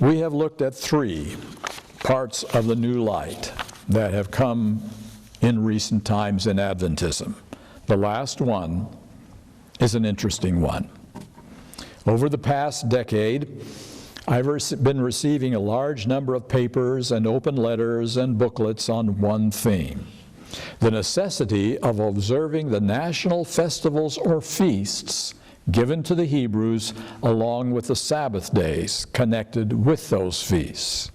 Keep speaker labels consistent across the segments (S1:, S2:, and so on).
S1: We have looked at three parts of the new light that have come in recent times in Adventism. The last one is an interesting one. Over the past decade, I've been receiving a large number of papers and open letters and booklets on one theme: the necessity of observing the national festivals or feasts given to the Hebrews along with the Sabbath days connected with those feasts.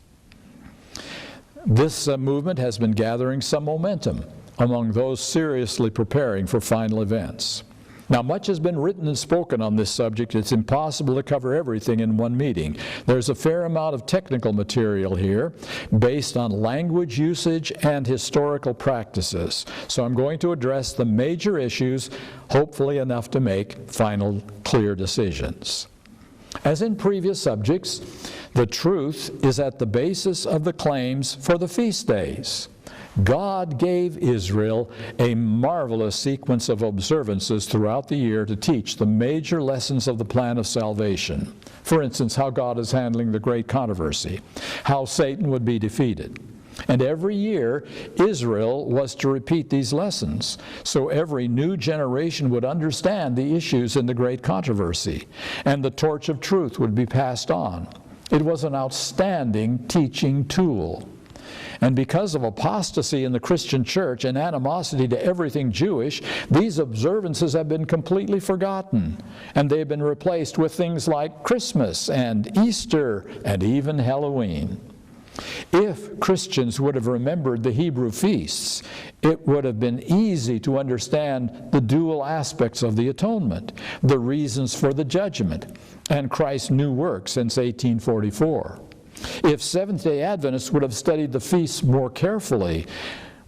S1: This movement has been gathering some momentum among those seriously preparing for final events. Now, much has been written and spoken on this subject. It's impossible to cover everything in one meeting. There's a fair amount of technical material here based on language usage and historical practices. So I'm going to address the major issues, hopefully enough to make final, clear decisions. As in previous subjects, the truth is at the basis of the claims for the feast days. God gave Israel a marvelous sequence of observances throughout the year to teach the major lessons of the plan of salvation. For instance, how God is handling the great controversy, how Satan would be defeated. And every year, Israel was to repeat these lessons, so every new generation would understand the issues in the great controversy, and the torch of truth would be passed on. It was an outstanding teaching tool. And because of apostasy in the Christian church and animosity to everything Jewish, these observances have been completely forgotten, and they've been replaced with things like Christmas and Easter and even Halloween. If Christians would have remembered the Hebrew feasts, it would have been easy to understand the dual aspects of the atonement, the reasons for the judgment, and Christ's new work since 1844. If Seventh-day Adventists would have studied the feasts more carefully,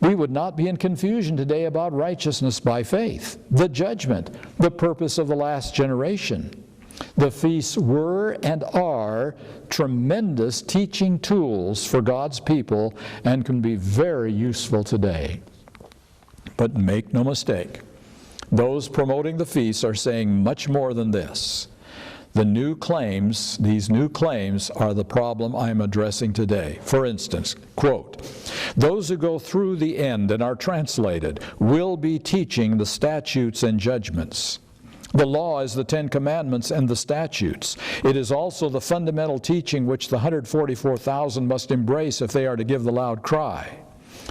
S1: we would not be in confusion today about righteousness by faith, the judgment, the purpose of the last generation. The feasts were and are tremendous teaching tools for God's people and can be very useful today. But make no mistake, those promoting the feasts are saying much more than this. These new claims are the problem I'm addressing today. For instance, quote, "Those who go through the end and are translated will be teaching the statutes and judgments. The law is the 10 Commandments and the statutes. It is also the fundamental teaching which the 144,000 must embrace if they are to give the loud cry.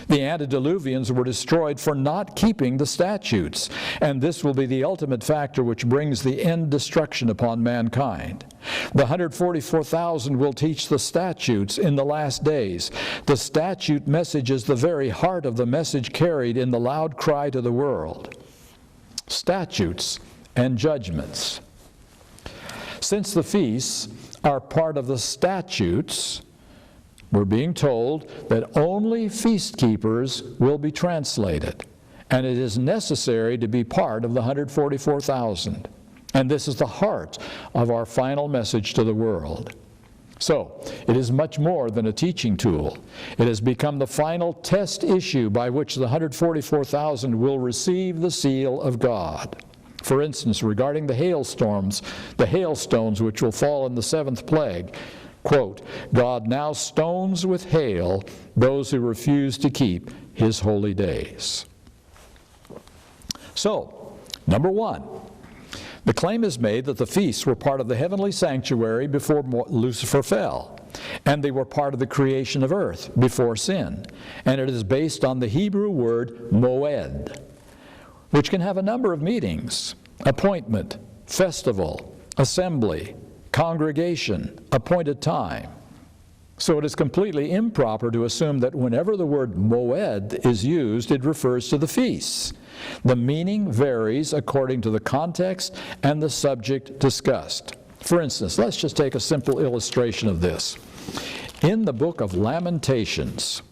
S1: The antediluvians were destroyed for not keeping the statutes, and this will be the ultimate factor which brings the end destruction upon mankind. The 144,000 will teach the statutes in the last days. The statute message is the very heart of the message carried in the loud cry to the world." Statutes and judgments. Since the feasts are part of the statutes, we're being told that only feast keepers will be translated, and it is necessary to be part of the 144,000. And this is the heart of our final message to the world. So, it is much more than a teaching tool. It has become the final test issue by which the 144,000 will receive the seal of God. For instance, regarding the hailstones which will fall in the 7th plague, quote, "God now stones with hail those who refuse to keep his holy days." So, number one, the claim is made that the feasts were part of the heavenly sanctuary before Lucifer fell, and they were part of the creation of earth before sin, and it is based on the Hebrew word moed, which can have a number of meanings: appointment, festival, assembly, congregation, appointed time. So it is completely improper to assume that whenever the word moed is used, it refers to the feasts. The meaning varies according to the context and the subject discussed. For instance, let's just take a simple illustration of this. In the book of Lamentations,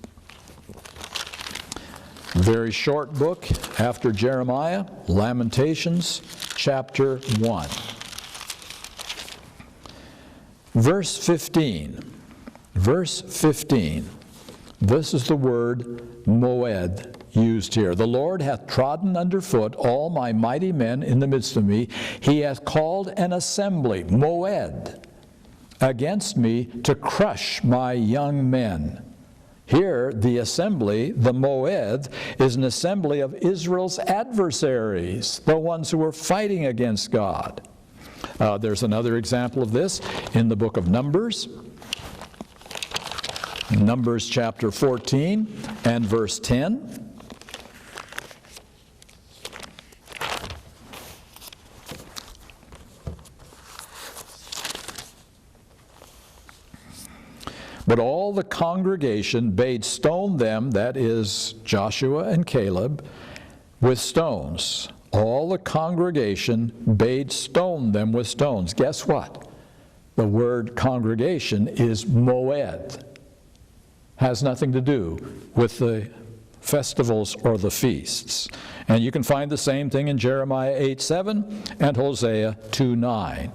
S1: very short book after Jeremiah, Lamentations chapter 1. Verse 15. This is the word moed used here. "The Lord hath trodden under foot all my mighty men in the midst of me. He hath called an assembly," moed, against me to crush my young men. Here, the assembly, the moed, is an assembly of Israel's adversaries, the ones who were fighting against God. There's another example of this in the book of Numbers. Numbers chapter 14 and verse 10. But all the congregation bade stone them, that is, Joshua and Caleb, with stones. All the congregation bade stone them with stones. Guess what? The word congregation is moed. Has nothing to do with the festivals or the feasts. And you can find the same thing in Jeremiah 8:7 and Hosea 2:9.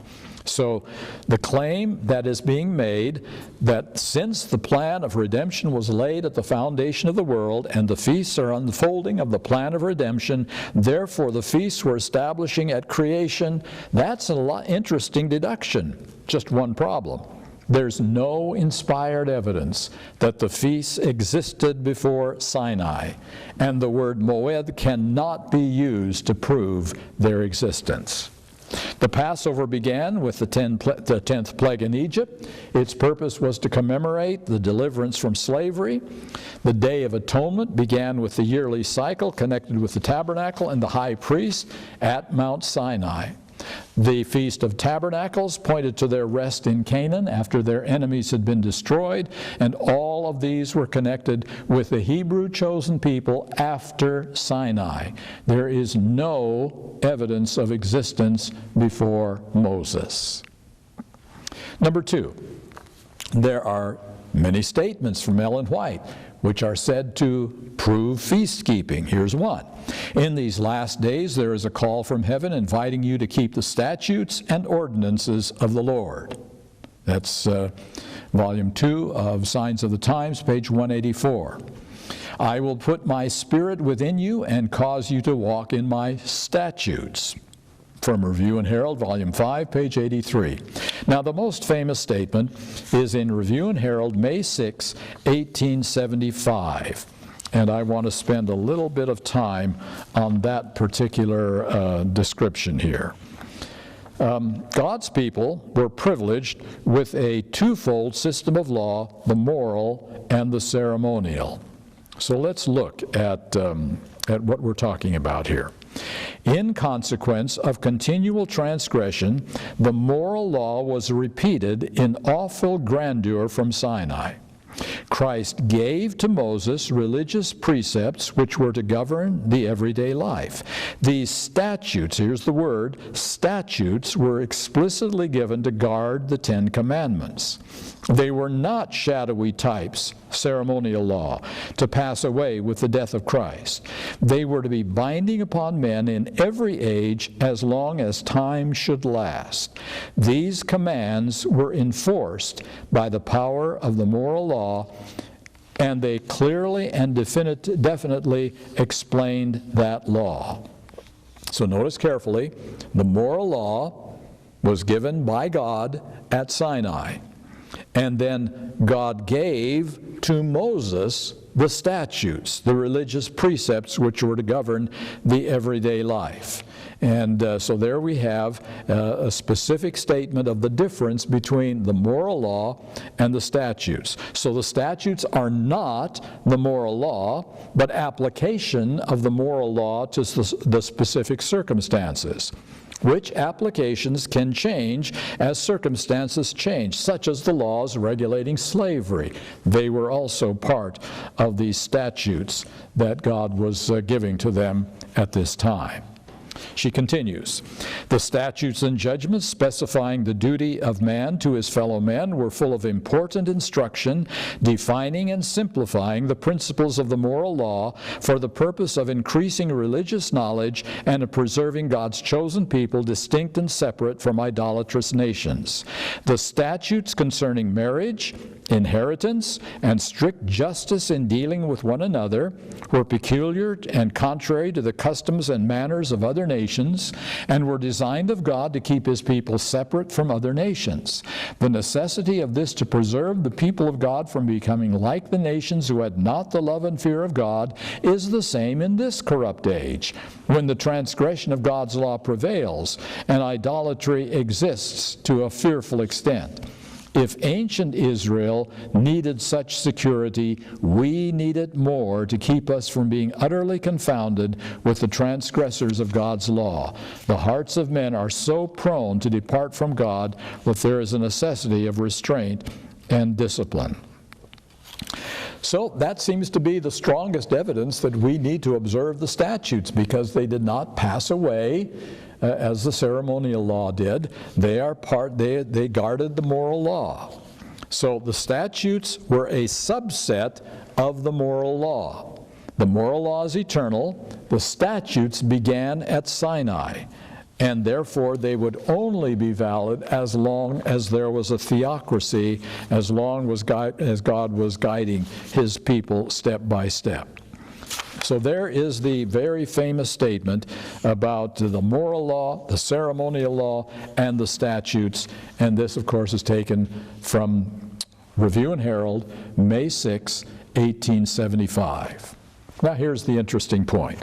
S1: So the claim that is being made that since the plan of redemption was laid at the foundation of the world and the feasts are unfolding of the plan of redemption, therefore the feasts were establishing at creation, that's an interesting deduction. Just one problem. There's no inspired evidence that the feasts existed before Sinai, and the word moed cannot be used to prove their existence. The Passover began with the 10th plague in Egypt. Its purpose was to commemorate the deliverance from slavery. The Day of Atonement began with the yearly cycle connected with the tabernacle and the high priest at Mount Sinai. The Feast of Tabernacles pointed to their rest in Canaan after their enemies had been destroyed, and all of these were connected with the Hebrew chosen people after Sinai. There is no evidence of existence before Moses. Number two, there are many statements from Ellen White which are said to prove feast-keeping. Here's one. In these last days there is a call from heaven inviting you to keep the statutes and ordinances of the Lord. That's Volume 2 of Signs of the Times, page 184. I will put my spirit within you and cause you to walk in my statutes. From Review and Herald, Volume 5, page 83. Now, the most famous statement is in Review and Herald, May 6, 1875. And I want to spend a little bit of time on that particular description here. God's people were privileged with a twofold system of law, the moral and the ceremonial. So let's look at what we're talking about here. In consequence of continual transgression, the moral law was repeated in awful grandeur from Sinai. Christ gave to Moses religious precepts which were to govern the everyday life. These statutes, here's the word, statutes were explicitly given to guard the Ten Commandments. They were not shadowy types, ceremonial law, to pass away with the death of Christ. They were to be binding upon men in every age as long as time should last. These commands were enforced by the power of the moral law, and they clearly and definitely explained that law. So notice carefully, the moral law was given by God at Sinai. And then God gave to Moses the statutes, the religious precepts which were to govern the everyday life. And so there we have a specific statement of the difference between the moral law and the statutes. So the statutes are not the moral law, but application of the moral law to the specific circumstances, which applications can change as circumstances change, such as the laws regulating slavery. They were also part of these statutes that God was giving to them at this time. She continues, the statutes and judgments specifying the duty of man to his fellow men were full of important instruction, defining and simplifying the principles of the moral law for the purpose of increasing religious knowledge and of preserving God's chosen people distinct and separate from idolatrous nations. The statutes concerning marriage inheritance, and strict justice in dealing with one another were peculiar and contrary to the customs and manners of other nations, and were designed of God to keep His people separate from other nations. The necessity of this to preserve the people of God from becoming like the nations who had not the love and fear of God is the same in this corrupt age, when the transgression of God's law prevails and idolatry exists to a fearful extent. If ancient Israel needed such security, we need it more to keep us from being utterly confounded with the transgressors of God's law. The hearts of men are so prone to depart from God that there is a necessity of restraint and discipline. So that seems to be the strongest evidence that we need to observe the statutes, because they did not pass away as the ceremonial law did. They guarded the moral law. So the statutes were a subset of the moral law. The moral law is eternal. The statutes began at Sinai, and therefore they would only be valid as long as there was a theocracy, as long as God was guiding His people step by step. So there is the very famous statement about the moral law, the ceremonial law, and the statutes. And this, of course, is taken from Review and Herald, May 6, 1875. Now here's the interesting point.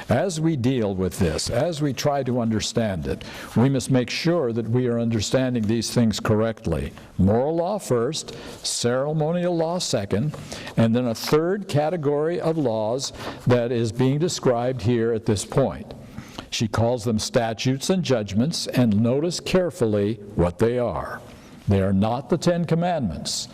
S1: As we deal with this, as we try to understand it, we must make sure that we are understanding these things correctly. Moral law first, ceremonial law second, and then a third category of laws that is being described here at this point. She calls them statutes and judgments, and notice carefully what they are. They are not the Ten Commandments.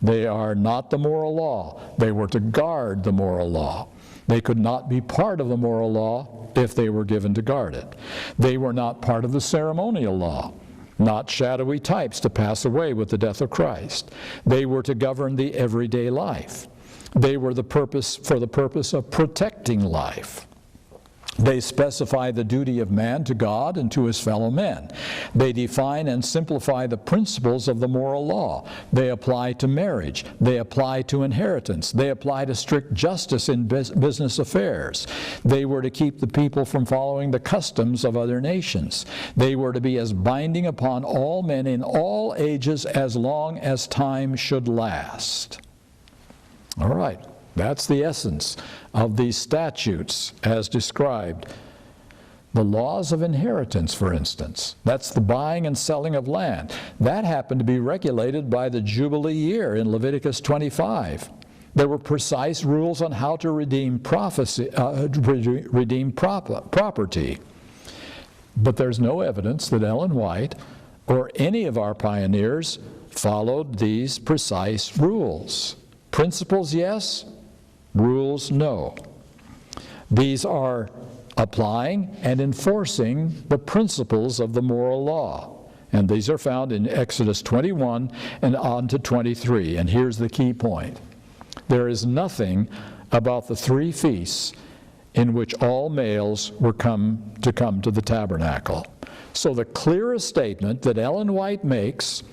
S1: They are not the moral law. They were to guard the moral law. They could not be part of the moral law if they were given to guard it. They were not part of the ceremonial law, not shadowy types to pass away with the death of Christ. They were to govern the everyday life. They were for the purpose of protecting life. They specify the duty of man to God and to his fellow men. They define and simplify the principles of the moral law. They apply to marriage. They apply to inheritance. They apply to strict justice in business affairs. They were to keep the people from following the customs of other nations. They were to be as binding upon all men in all ages as long as time should last. All right. That's the essence of these statutes as described. The laws of inheritance, for instance, that's the buying and selling of land. That happened to be regulated by the Jubilee year in Leviticus 25. There were precise rules on how to redeem property. But there's no evidence that Ellen White or any of our pioneers followed these precise rules. Principles, yes. Rules, no. These are applying and enforcing the principles of the moral law. And these are found in Exodus 21 and on to 23. And here's the key point. There is nothing about the 3 feasts in which all males were come to the tabernacle. So the clearest statement that Ellen White makes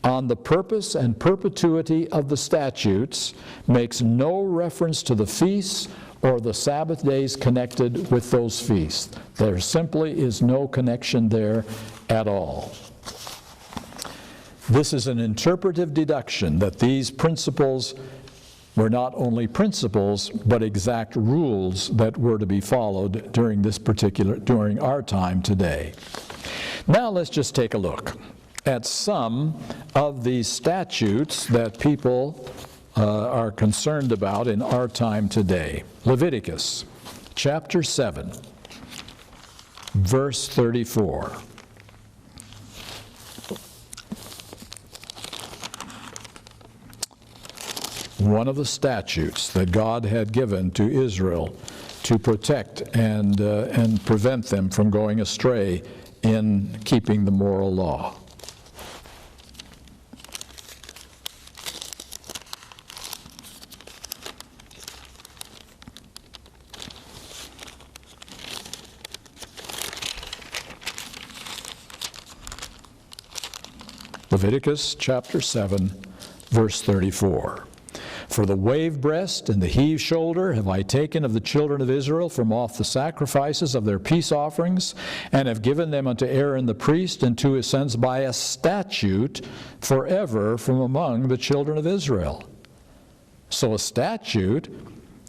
S1: on the purpose and perpetuity of the statutes makes no reference to the feasts or the Sabbath days connected with those feasts. There simply is no connection there at all. This is an interpretive deduction that these principles were not only principles, but exact rules that were to be followed during our time today. Now let's just take a look at some of these statutes that people are concerned about in our time today. Leviticus chapter 7, verse 34. One of the statutes that God had given to Israel to protect and prevent them from going astray in keeping the moral law. Leviticus chapter 7, verse 34. For the wave breast and the heave shoulder have I taken of the children of Israel from off the sacrifices of their peace offerings, and have given them unto Aaron the priest and to his sons by a statute forever from among the children of Israel. So a statute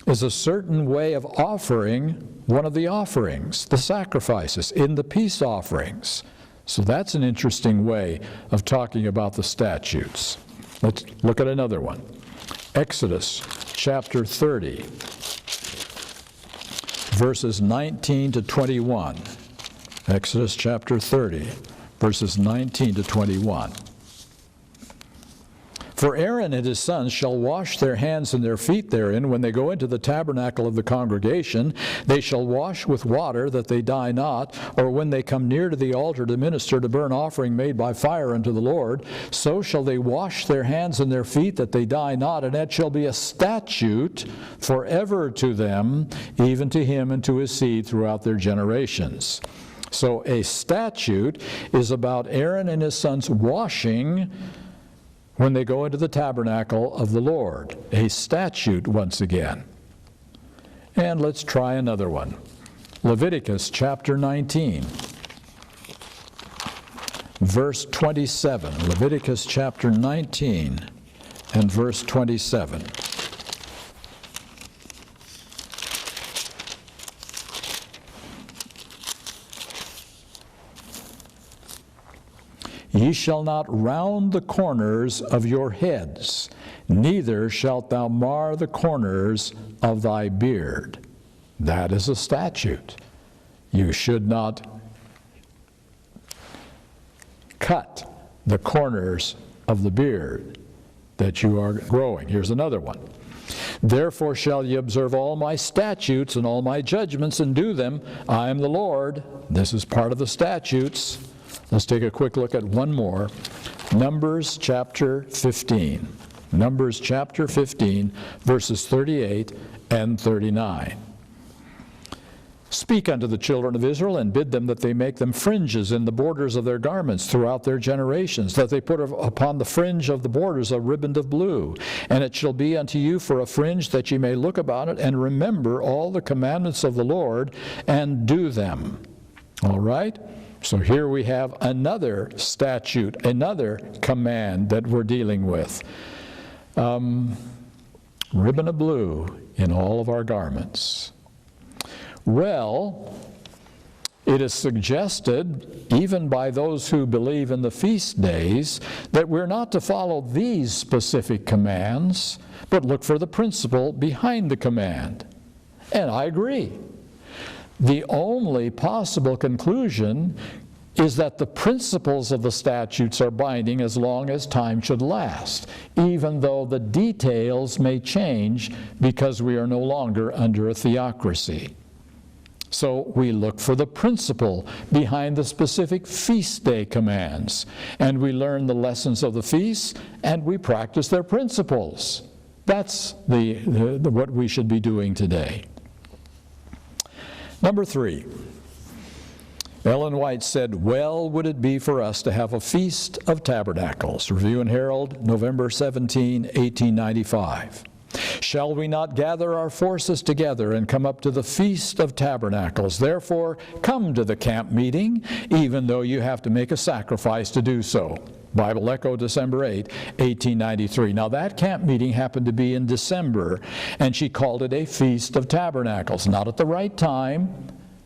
S1: is a certain way of offering one of the offerings, the sacrifices, in the peace offerings. So that's an interesting way of talking about the statutes. Let's look at another one. Exodus chapter 30, verses 19 to 21. Exodus chapter 30, verses 19 to 21. For Aaron and his sons shall wash their hands and their feet therein when they go into the tabernacle of the congregation. They shall wash with water that they die not, or when they come near to the altar to minister to burnt offering made by fire unto the Lord. So shall they wash their hands and their feet that they die not, and that shall be a statute forever to them, even to him and to his seed throughout their generations. So a statute is about Aaron and his sons washing when they go into the tabernacle of the Lord. A statute once again. And let's try another one. Leviticus chapter 19, verse 27. Leviticus chapter 19 and verse 27. Ye shall not round the corners of your heads, neither shalt thou mar the corners of thy beard. That is a statute. You should not cut the corners of the beard that you are growing. Here's another one. Therefore shall ye observe all my statutes and all my judgments and do them. I am the Lord. This is part of the statutes. Let's take a quick look at one more. Numbers chapter 15. Numbers chapter 15, verses 38 and 39. Speak unto the children of Israel, and bid them that they make them fringes in the borders of their garments throughout their generations, that they put upon the fringe of the borders a riband of blue. And it shall be unto you for a fringe, that ye may look about it, and remember all the commandments of the Lord, and do them. All right? So here we have another statute, another command that we're dealing with. Ribbon of blue in all of our garments. Well, it is suggested, even by those who believe in the feast days, that we're not to follow these specific commands, but look for the principle behind the command. And I agree. The only possible conclusion is that the principles of the statutes are binding as long as time should last, even though the details may change because we are no longer under a theocracy. So we look for the principle behind the specific feast day commands, and we learn the lessons of the feasts, and we practice their principles. That's what we should be doing today. Number 3. Ellen White said, well would it be for us to have a Feast of Tabernacles. Review and Herald, November 17, 1895. Shall we not gather our forces together and come up to the Feast of Tabernacles? Therefore, come to the camp meeting, even though you have to make a sacrifice to do so. Bible Echo, December 8, 1893. Now that camp meeting happened to be in December, and she called it a Feast of Tabernacles. Not at the right time,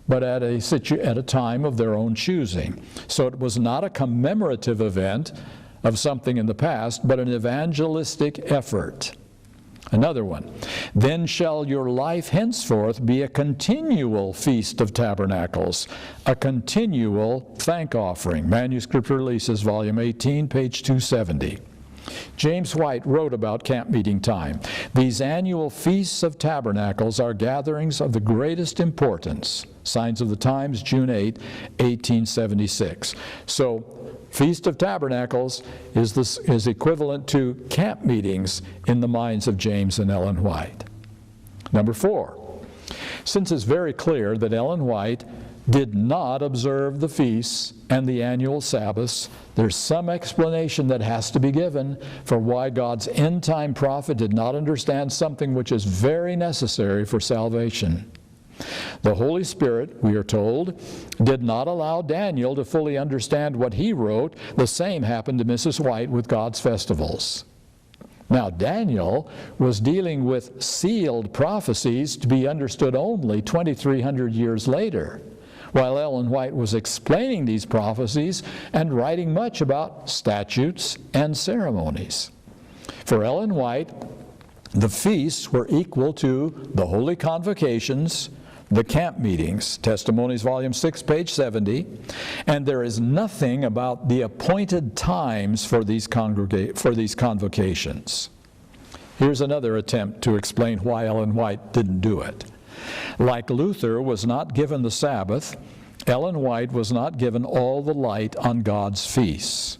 S1: but at a time of their own choosing. So it was not a commemorative event of something in the past, but an evangelistic effort. Another one. Then shall your life henceforth be a continual Feast of Tabernacles, a continual thank offering. Manuscript Releases, Volume 18, page 270. James White wrote about camp meeting time. These annual Feasts of Tabernacles are gatherings of the greatest importance. Signs of the Times, June 8, 1876. So, Feast of Tabernacles is equivalent to camp meetings in the minds of James and Ellen White. Number 4. Since it's very clear that Ellen White did not observe the feasts and the annual Sabbaths. There's some explanation that has to be given for why God's end-time prophet did not understand something which is very necessary for salvation. The Holy Spirit, we are told, did not allow Daniel to fully understand what he wrote. The same happened to Mrs. White with God's festivals. Now, Daniel was dealing with sealed prophecies to be understood only 2,300 years later, while Ellen White was explaining these prophecies and writing much about statutes and ceremonies. For Ellen White, the feasts were equal to the holy convocations, the camp meetings, Testimonies, Volume 6, page 70, and there is nothing about the appointed times for these convocations. Here's another attempt to explain why Ellen White didn't do it. Like Luther was not given the Sabbath, Ellen White was not given all the light on God's feasts.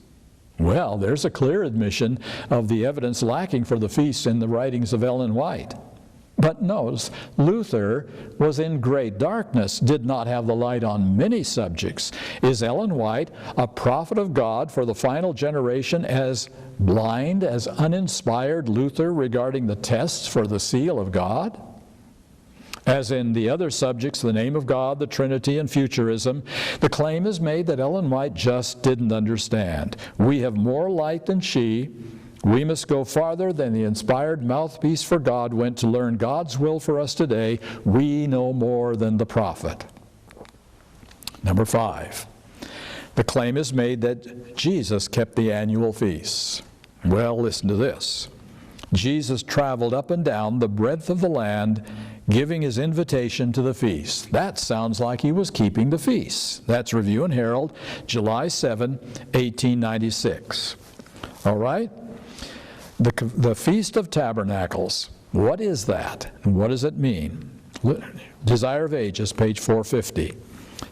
S1: Well, there's a clear admission of the evidence lacking for the feasts in the writings of Ellen White. But notice, Luther was in great darkness, did not have the light on many subjects. Is Ellen White a prophet of God for the final generation as blind, as uninspired Luther regarding the tests for the seal of God? As in the other subjects, the name of God, the Trinity, and futurism, the claim is made that Ellen White just didn't understand. We have more light than she. We must go farther than the inspired mouthpiece for God went to learn God's will for us today. We know more than the prophet. Number 5, the claim is made that Jesus kept the annual feasts. Well, listen to this. Jesus traveled up and down the breadth of the land, giving his invitation to the feast. That sounds like he was keeping the feasts. That's Review and Herald, July 7, 1896. All right? The Feast of Tabernacles, what is that? And what does it mean? Desire of Ages, page 450.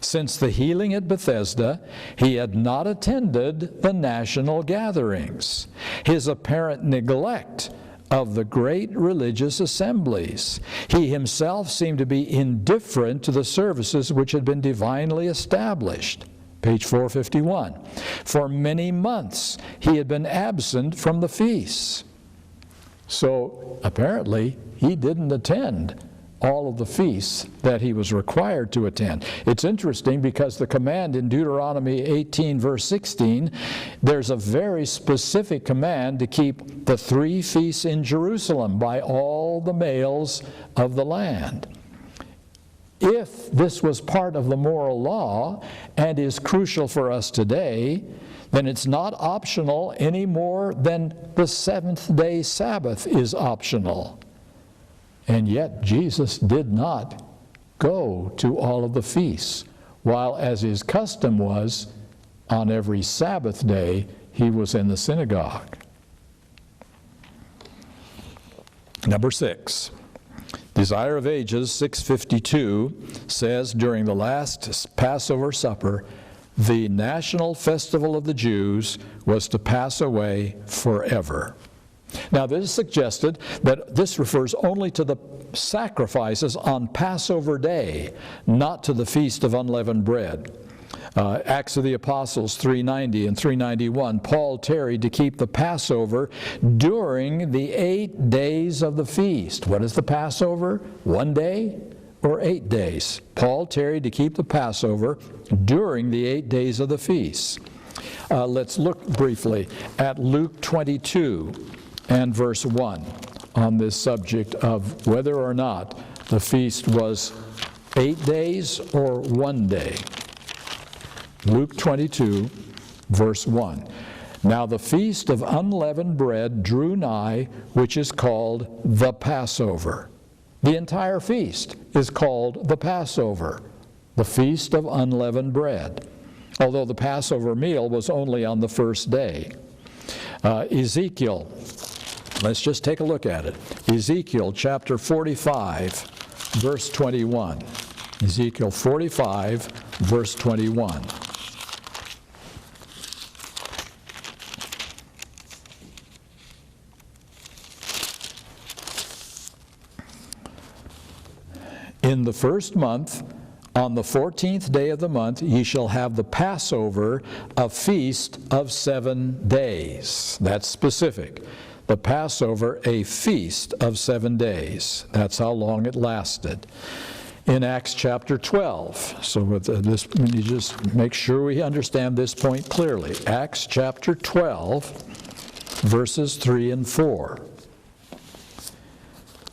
S1: Since the healing at Bethesda, he had not attended the national gatherings. His apparent neglect of the great religious assemblies. He himself seemed to be indifferent to the services which had been divinely established. Page 451. For many months he had been absent from the feasts. So apparently he didn't attend all of the feasts that he was required to attend. It's interesting because the command in Deuteronomy 18 verse 16, there's a very specific command to keep the 3 feasts in Jerusalem by all the males of the land. If this was part of the moral law and is crucial for us today, then it's not optional any more than the seventh-day Sabbath is optional. And yet Jesus did not go to all of the feasts, while as his custom was, on every Sabbath day he was in the synagogue. Number 6. Desire of Ages 652 says, during the last Passover supper, the national festival of the Jews was to pass away forever. Now, this is suggested that this refers only to the sacrifices on Passover Day, not to the Feast of Unleavened Bread. Acts of the Apostles 390 and 391, Paul tarried to keep the Passover during the 8 days of the feast. What is the Passover? 1 day or 8 days? Paul tarried to keep the Passover during the 8 days of the feast. Let's look briefly at Luke 22 and verse 1 on this subject of whether or not the feast was 8 days or 1 day. Luke 22, verse 1. Now the feast of unleavened bread drew nigh, which is called the Passover. The entire feast is called the Passover, the feast of unleavened bread, although the Passover meal was only on the first day. Ezekiel, let's just take a look at it. Ezekiel chapter 45, verse 21. Ezekiel 45, verse 21. In the first month, On the 14th day of the month ye shall have the Passover, a feast of 7 days. That's specific. The Passover, a feast of 7 days. That's how long it lasted. In Acts chapter 12, so with this, you just make sure we understand this point clearly. Acts chapter 12, verses 3 and 4.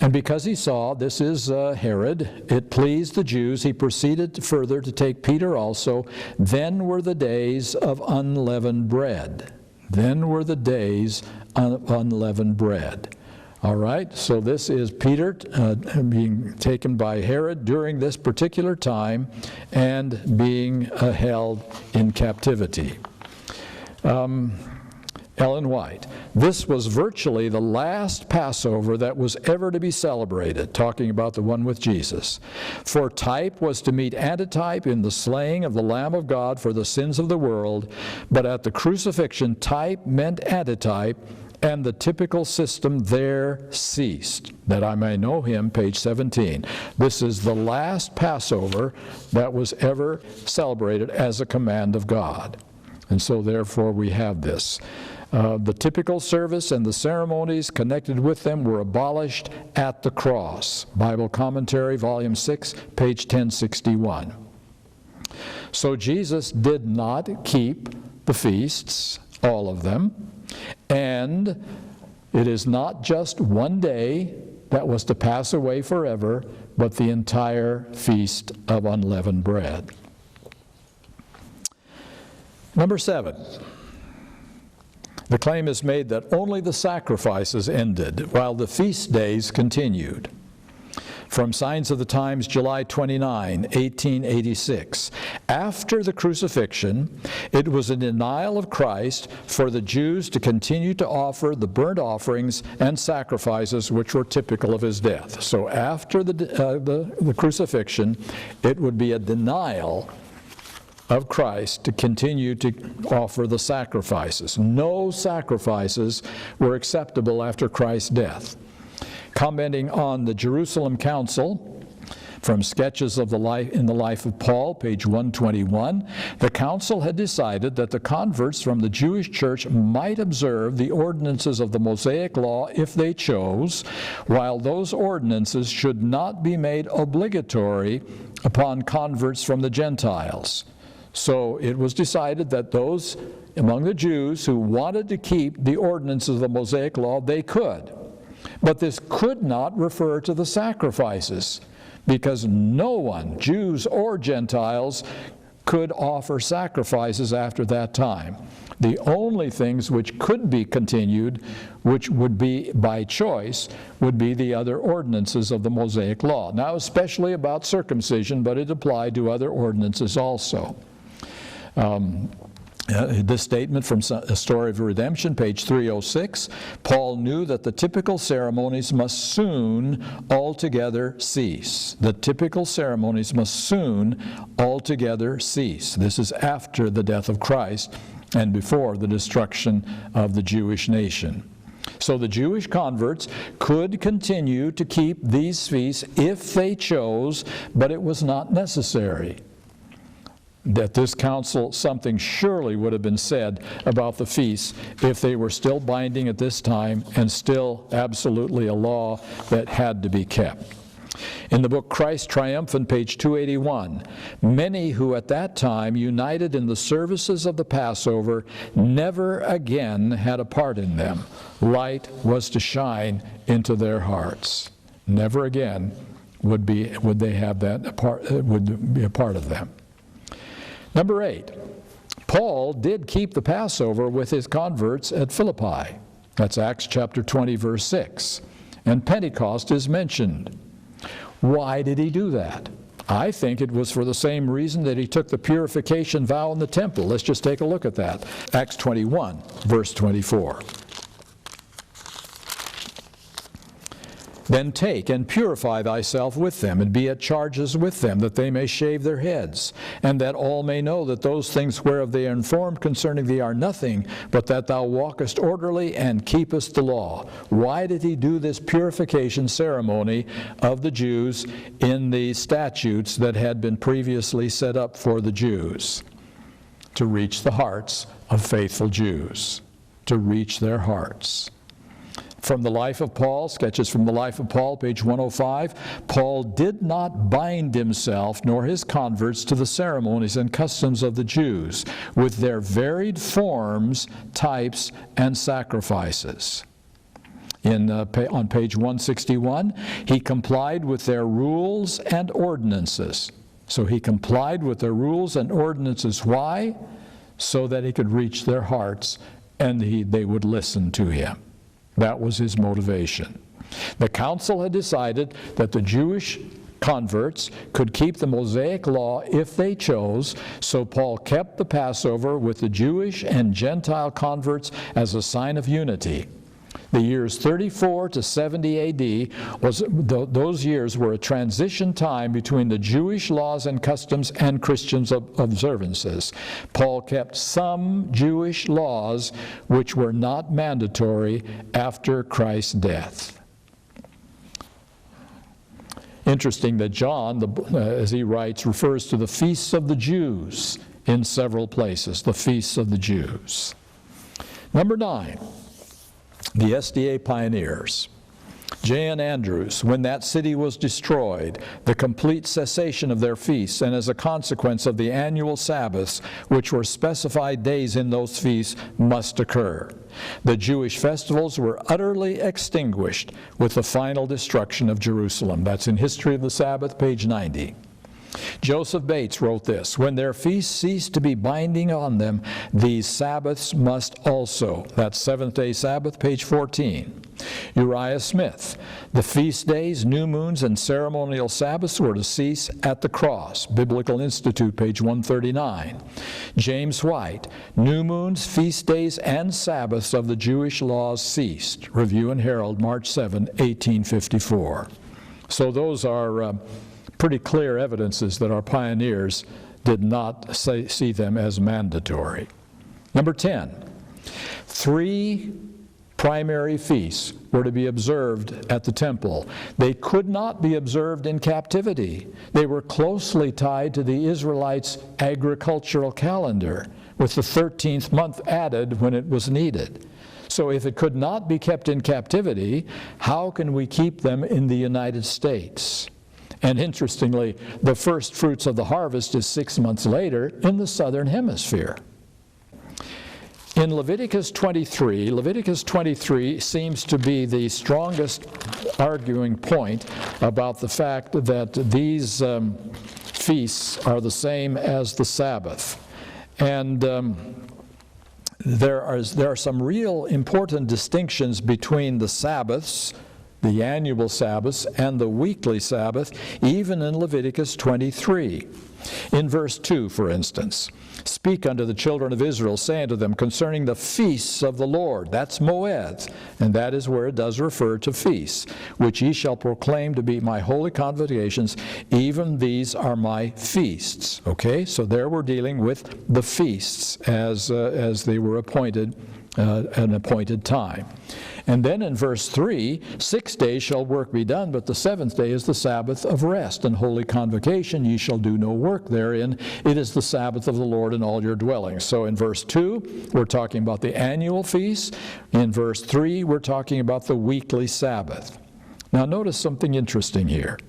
S1: And because he saw, this is Herod, it pleased the Jews, he proceeded further to take Peter also. Then were the days of unleavened bread. Then were the days of unleavened bread. All right, so this is Peter being taken by Herod during this particular time and being held in captivity. Ellen White, this was virtually the last Passover that was ever to be celebrated, talking about the one with Jesus. For type was to meet antitype in the slaying of the Lamb of God for the sins of the world, but at the crucifixion type meant antitype, and the typical system there ceased. That I may know him, page 17. This is the last Passover that was ever celebrated as a command of God. And so therefore we have this. The typical service and the ceremonies connected with them were abolished at the cross. Bible Commentary, Volume 6, page 1061. So Jesus did not keep the feasts, all of them, and it is not just one day that was to pass away forever, but the entire Feast of Unleavened Bread. Number 7. The claim is made that only the sacrifices ended while the feast days continued. From Signs of the Times, July 29, 1886. After the crucifixion, it was a denial of Christ for the Jews to continue to offer the burnt offerings and sacrifices which were typical of his death. So after the crucifixion, it would be a denial of Christ to continue to offer the sacrifices. No sacrifices were acceptable after Christ's death. Commenting on the Jerusalem Council, from Sketches of the Life in the Life of Paul, page 121, the council had decided that the converts from the Jewish church might observe the ordinances of the Mosaic law if they chose, while those ordinances should not be made obligatory upon converts from the Gentiles. So it was decided that those among the Jews who wanted to keep the ordinances of the Mosaic law, they could. But this could not refer to the sacrifices, because no one, Jews or Gentiles, could offer sacrifices after that time. The only things which could be continued, which would be by choice, would be the other ordinances of the Mosaic law. Now, especially about circumcision, but it applied to other ordinances also. This statement from A Story of Redemption, page 306, Paul knew that the typical ceremonies must soon altogether cease. The typical ceremonies must soon altogether cease. This is after the death of Christ and before the destruction of the Jewish nation. So the Jewish converts could continue to keep these feasts if they chose, but it was not necessary. At this council, something surely would have been said about the feasts if they were still binding at this time and still absolutely a law that had to be kept. In the book Christ Triumphant, page 281, many who at that time united in the services of the Passover never again had a part in them. Light was to shine into their hearts. Never again would they have that would be a part of them. Number 8, Paul did keep the Passover with his converts at Philippi. That's Acts chapter 20, verse 6. And Pentecost is mentioned. Why did he do that? I think it was for the same reason that he took the purification vow in the temple. Let's just take a look at that. Acts 21, verse 24. Then take and purify thyself with them, and be at charges with them, that they may shave their heads, and that all may know that those things whereof they are informed concerning thee are nothing, but that thou walkest orderly and keepest the law. Why did he do this purification ceremony of the Jews in the statutes that had been previously set up for the Jews? To reach the hearts of faithful Jews, to reach their hearts. From the life of Paul, sketches from the life of Paul, page 105, Paul did not bind himself nor his converts to the ceremonies and customs of the Jews with their varied forms, types, and sacrifices. On page 161, he complied with their rules and ordinances. So he complied with their rules and ordinances. Why? So that he could reach their hearts and they would listen to him. That was his motivation. The council had decided that the Jewish converts could keep the Mosaic law if they chose, so Paul kept the Passover with the Jewish and Gentile converts as a sign of unity. The years 34 to 70 A.D., those years were a transition time between the Jewish laws and customs and Christian observances. Paul kept some Jewish laws which were not mandatory after Christ's death. Interesting that John, as he writes, refers to the feasts of the Jews in several places, the feasts of the Jews. Number 9. The SDA pioneers. J.N. Andrews, when that city was destroyed, the complete cessation of their feasts, and as a consequence of the annual Sabbaths, which were specified days in those feasts, must occur. The Jewish festivals were utterly extinguished with the final destruction of Jerusalem. That's in History of the Sabbath, page 90. Joseph Bates wrote this: when their feasts cease to be binding on them, these Sabbaths must also. That's Seventh-day Sabbath, page 14. Uriah Smith: the feast days, new moons, and ceremonial Sabbaths were to cease at the cross. Biblical Institute, page 139. James White: new moons, feast days, and Sabbaths of the Jewish laws ceased. Review and Herald, March 7, 1854. So those are pretty clear evidences that our pioneers did not see them as mandatory. Number 10, 3 primary feasts were to be observed at the temple. They could not be observed in captivity. They were closely tied to the Israelites' agricultural calendar, with the 13th month added when it was needed. So if it could not be kept in captivity, how can we keep them in the United States? And interestingly, the first fruits of the harvest is 6 months later in the southern hemisphere. In Leviticus 23 seems to be the strongest arguing point about the fact that these feasts are the same as the Sabbath. And there are some real important distinctions between the Sabbaths, the annual Sabbaths, and the weekly Sabbath, even in Leviticus 23. In verse 2, for instance, speak unto the children of Israel, saying to them concerning the feasts of the Lord. That's Moed, and that is where it does refer to feasts, which ye shall proclaim to be my holy convocations, even these are my feasts. Okay, so there we're dealing with the feasts as they were appointed, an appointed time. And then in verse 3, 6 days shall work be done, but the 7th day is the Sabbath of rest and holy convocation. Ye shall do no work therein. It is the Sabbath of the Lord in all your dwellings. So in verse 2, we're talking about the annual feast. In verse 3, we're talking about the weekly Sabbath. Now notice something interesting here.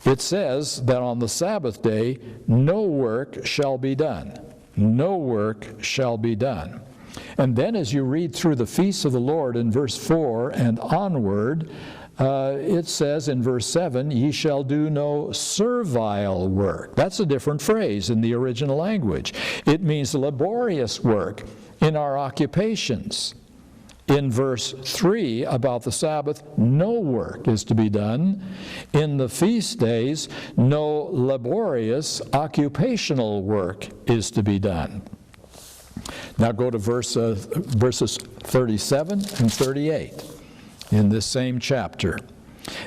S1: It says that on the Sabbath day, no work shall be done. No work shall be done. And then as you read through the feasts of the Lord in verse 4 and onward, it says in verse 7, ye shall do no servile work. That's a different phrase in the original language. It means laborious work in our occupations. In verse 3 about the Sabbath, no work is to be done. In the feast days, no laborious occupational work is to be done. Now go to verses 37 and 38 in this same chapter.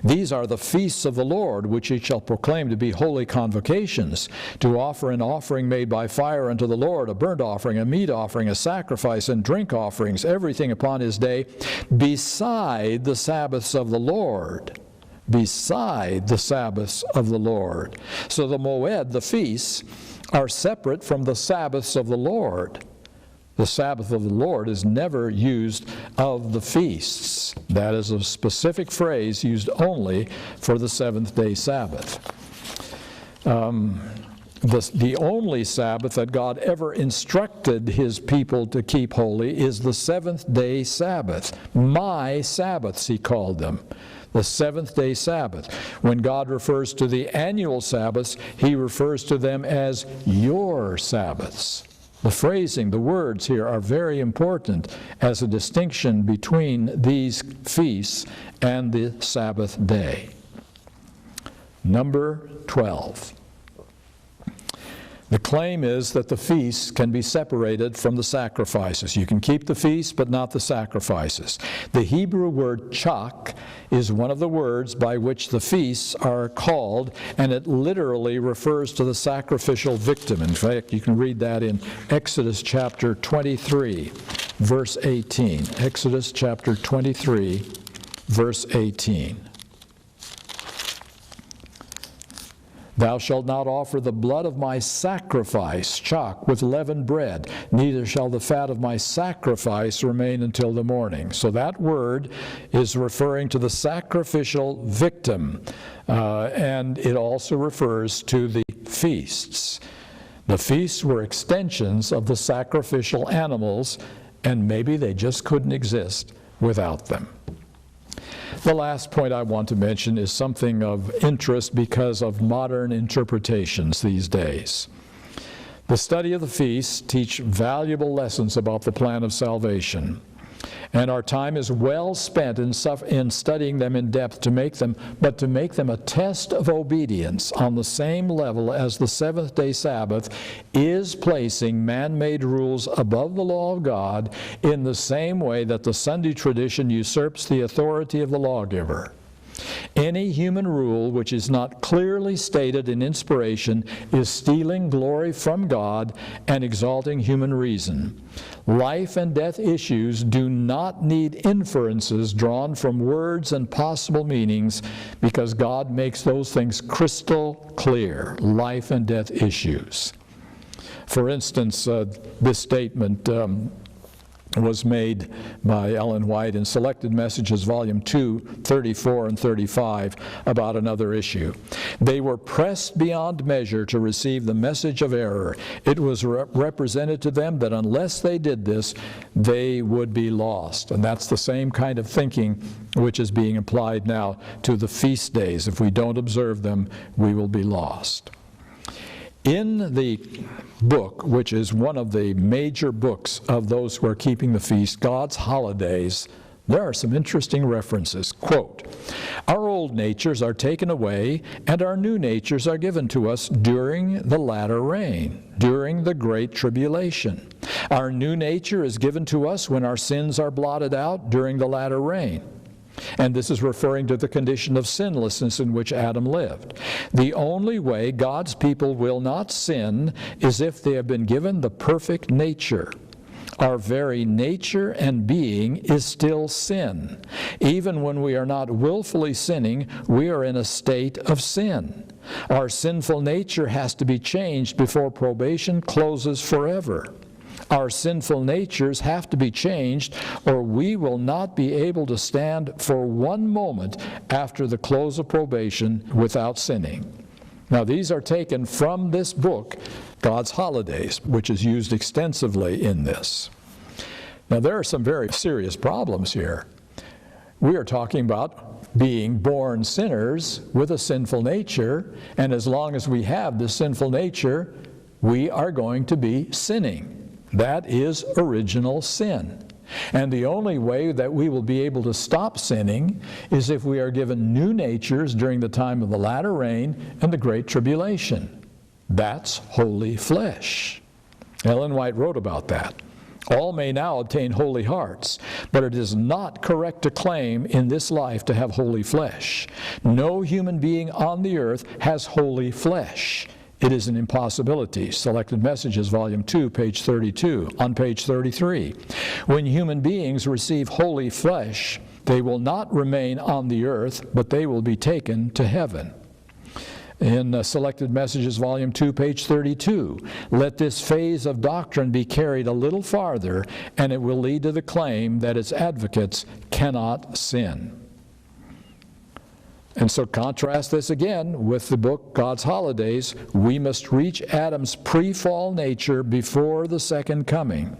S1: These are the feasts of the Lord, which ye shall proclaim to be holy convocations, to offer an offering made by fire unto the Lord, a burnt offering, a meat offering, a sacrifice, and drink offerings, everything upon his day, beside the Sabbaths of the Lord. Beside the Sabbaths of the Lord. So the moed, the feasts, are separate from the Sabbaths of the Lord. The Sabbath of the Lord is never used of the feasts. That is a specific phrase used only for the seventh-day Sabbath. The only Sabbath that God ever instructed his people to keep holy is the seventh-day Sabbath. My Sabbaths, he called them. The seventh-day Sabbath. When God refers to the annual Sabbaths, he refers to them as your Sabbaths. The phrasing, the words here are very important as a distinction between these feasts and the Sabbath day. Number 12. The claim is that the feasts can be separated from the sacrifices. You can keep the feasts, but not the sacrifices. The Hebrew word chak is one of the words by which the feasts are called, and it literally refers to the sacrificial victim. In fact, you can read that in Exodus chapter 23, verse 18. Exodus chapter 23, verse 18. Thou shalt not offer the blood of my sacrifice, chak, with leavened bread, neither shall the fat of my sacrifice remain until the morning. So that word is referring to the sacrificial victim, and it also refers to the feasts. The feasts were extensions of the sacrificial animals, and maybe they just couldn't exist without them. The last point I want to mention is something of interest because of modern interpretations these days. The study of the feasts teach valuable lessons about the plan of salvation, and our time is well spent in studying them in depth to make them a test of obedience on the same level as the seventh-day Sabbath is placing man-made rules above the law of God in the same way that the Sunday tradition usurps the authority of the lawgiver. Any human rule which is not clearly stated in inspiration is stealing glory from God and exalting human reason. Life and death issues do not need inferences drawn from words and possible meanings, because God makes those things crystal clear, life and death issues. For instance, this statement was made by Ellen White in Selected Messages, Volume 2, 34 and 35, about another issue. They were pressed beyond measure to receive the message of error. It was represented to them that unless they did this, they would be lost. And that's the same kind of thinking which is being applied now to the feast days. If we don't observe them, we will be lost. In the book, which is one of the major books of those who are keeping the feast, God's Holidays, there are some interesting references. Quote, "Our old natures are taken away, and our new natures are given to us during the latter rain, during the great tribulation. Our new nature is given to us when our sins are blotted out during the latter rain." And this is referring to the condition of sinlessness in which Adam lived. The only way God's people will not sin is if they have been given the perfect nature. Our very nature and being is still sin. Even when we are not willfully sinning, we are in a state of sin. Our sinful nature has to be changed before probation closes forever. Our sinful natures have to be changed, or we will not be able to stand for one moment after the close of probation without sinning. Now, these are taken from this book, God's Holidays, which is used extensively in this. Now, there are some very serious problems here. We are talking about being born sinners with a sinful nature, and as long as we have this sinful nature, we are going to be sinning. That is original sin. And the only way that we will be able to stop sinning is if we are given new natures during the time of the latter rain and the great tribulation. That's holy flesh. Ellen White wrote about that. All may now obtain holy hearts, but it is not correct to claim in this life to have holy flesh. No human being on the earth has holy flesh. It is an impossibility. Selected Messages, Volume 2, page 32. On page 33, when human beings receive holy flesh, they will not remain on the earth, but they will be taken to heaven. In Selected Messages, Volume 2, page 32, let this phase of doctrine be carried a little farther, and it will lead to the claim that its advocates cannot sin. And so contrast this again with the book God's Holidays. We must reach Adam's pre-fall nature before the second coming.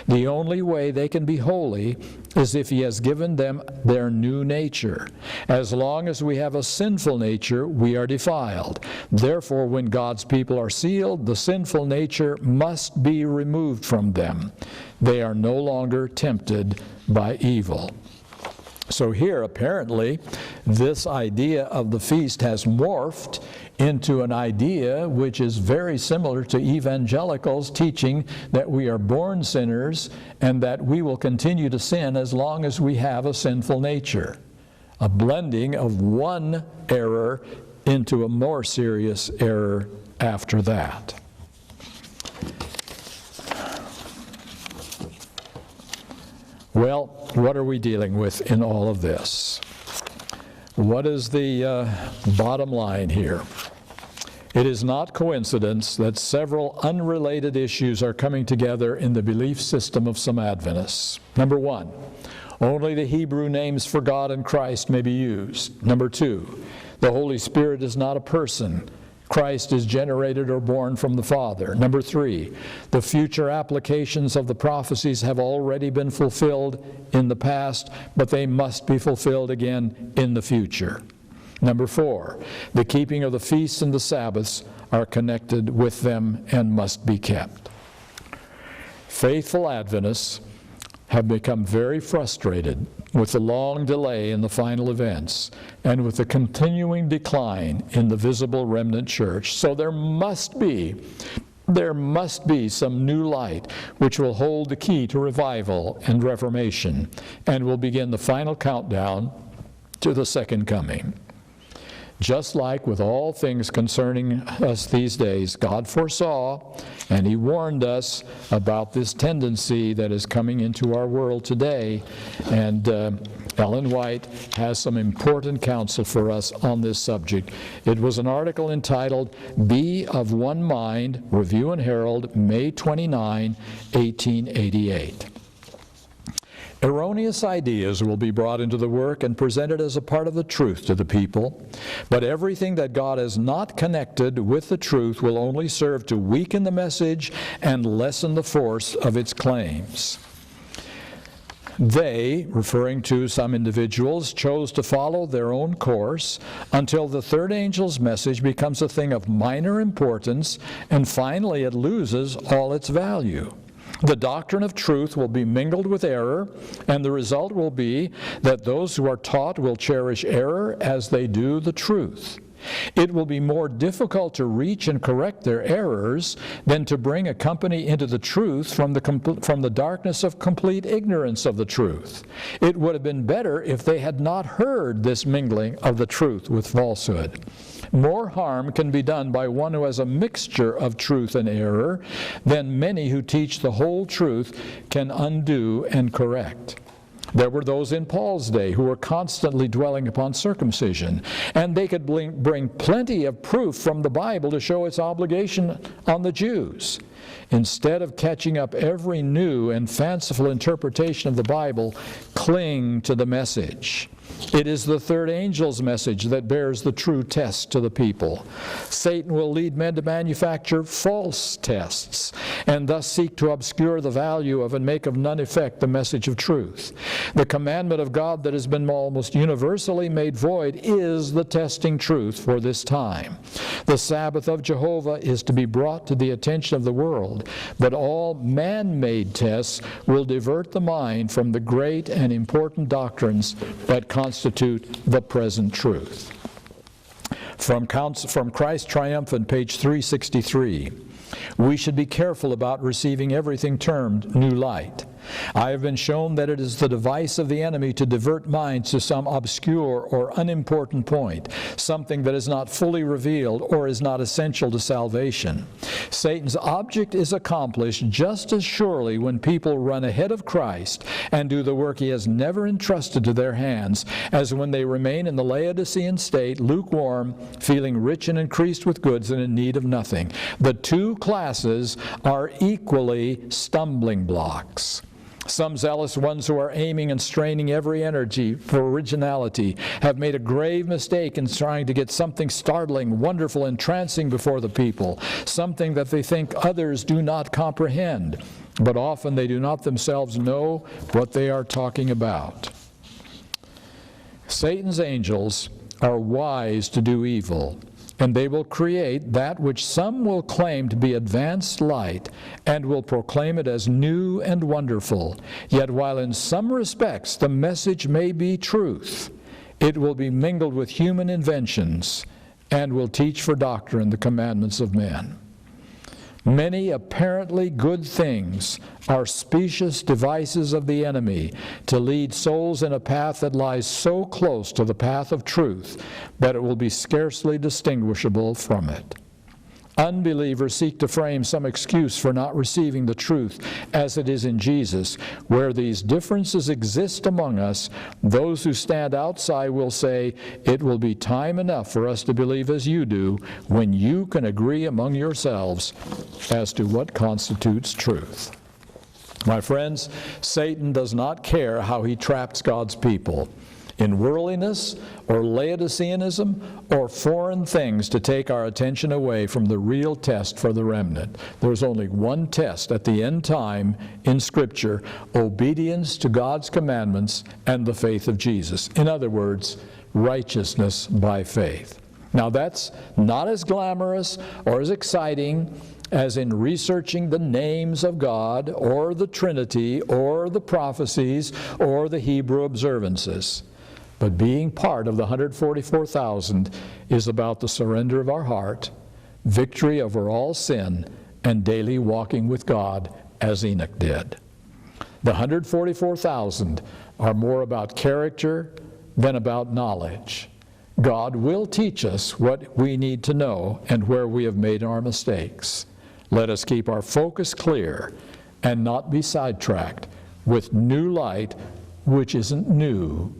S1: The only way they can be holy is if he has given them their new nature. As long as we have a sinful nature, we are defiled. Therefore, when God's people are sealed, the sinful nature must be removed from them. They are no longer tempted by evil. So here, apparently, this idea of the feast has morphed into an idea which is very similar to evangelicals teaching that we are born sinners and that we will continue to sin as long as we have a sinful nature. A blending of one error into a more serious error after that. Well, what are we dealing with in all of this? What is the bottom line here? It is not coincidence that several unrelated issues are coming together in the belief system of some Adventists. Number one, only the Hebrew names for God and Christ may be used. Number two, the Holy Spirit is not a person. Christ is generated or born from the Father. Number three, the future applications of the prophecies have already been fulfilled in the past, but they must be fulfilled again in the future. Number four, the keeping of the feasts and the Sabbaths are connected with them and must be kept. Faithful Adventists have become very frustrated with the long delay in the final events and with the continuing decline in the visible remnant church. So there must be some new light which will hold the key to revival and reformation and will begin the final countdown to the second coming. Just like with all things concerning us these days, God foresaw and He warned us about this tendency that is coming into our world today. And Ellen White has some important counsel for us on this subject. It was an article entitled, Be of One Mind, Review and Herald, May 29, 1888. Erroneous ideas will be brought into the work and presented as a part of the truth to the people, but everything that God has not connected with the truth will only serve to weaken the message and lessen the force of its claims. They, referring to some individuals, chose to follow their own course until the third angel's message becomes a thing of minor importance, and finally it loses all its value. The doctrine of truth will be mingled with error, and the result will be that those who are taught will cherish error as they do the truth. It will be more difficult to reach and correct their errors than to bring a company into the truth from the darkness of complete ignorance of the truth. It would have been better if they had not heard this mingling of the truth with falsehood. More harm can be done by one who has a mixture of truth and error than many who teach the whole truth can undo and correct. There were those in Paul's day who were constantly dwelling upon circumcision, and they could bring plenty of proof from the Bible to show its obligation on the Jews. Instead of catching up every new and fanciful interpretation of the Bible, cling to the message. It is the third angel's message that bears the true test to the people. Satan will lead men to manufacture false tests and thus seek to obscure the value of and make of none effect the message of truth. The commandment of God that has been almost universally made void is the testing truth for this time. The Sabbath of Jehovah is to be brought to the attention of the world, but all man-made tests will divert the mind from the great and important doctrines that constitute the present truth. From Christ Triumphant, page 363. We should be careful about receiving everything termed new light. I have been shown that it is the device of the enemy to divert minds to some obscure or unimportant point, something that is not fully revealed or is not essential to salvation. Satan's object is accomplished just as surely when people run ahead of Christ and do the work he has never entrusted to their hands, as when they remain in the Laodicean state, lukewarm, feeling rich and increased with goods and in need of nothing. The two classes are equally stumbling blocks. Some zealous ones who are aiming and straining every energy for originality have made a grave mistake in trying to get something startling, wonderful, entrancing before the people, something that they think others do not comprehend, but often they do not themselves know what they are talking about. Satan's angels are wise to do evil, and they will create that which some will claim to be advanced light and will proclaim it as new and wonderful. Yet while in some respects the message may be truth, it will be mingled with human inventions and will teach for doctrine the commandments of men. Many apparently good things are specious devices of the enemy to lead souls in a path that lies so close to the path of truth that it will be scarcely distinguishable from it. Unbelievers seek to frame some excuse for not receiving the truth as it is in Jesus. Where these differences exist among us, those who stand outside will say, "It will be time enough for us to believe as you do when you can agree among yourselves as to what constitutes truth." My friends, Satan does not care how he traps God's people in worldliness or Laodiceanism or foreign things to take our attention away from the real test for the remnant. There's only one test at the end time in Scripture: obedience to God's commandments and the faith of Jesus. In other words, righteousness by faith. Now that's not as glamorous or as exciting as in researching the names of God or the Trinity or the prophecies or the Hebrew observances. But being part of the 144,000 is about the surrender of our heart, victory over all sin, and daily walking with God as Enoch did. The 144,000 are more about character than about knowledge. God will teach us what we need to know and where we have made our mistakes. Let us keep our focus clear and not be sidetracked with new light which isn't new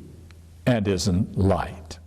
S1: and isn't light.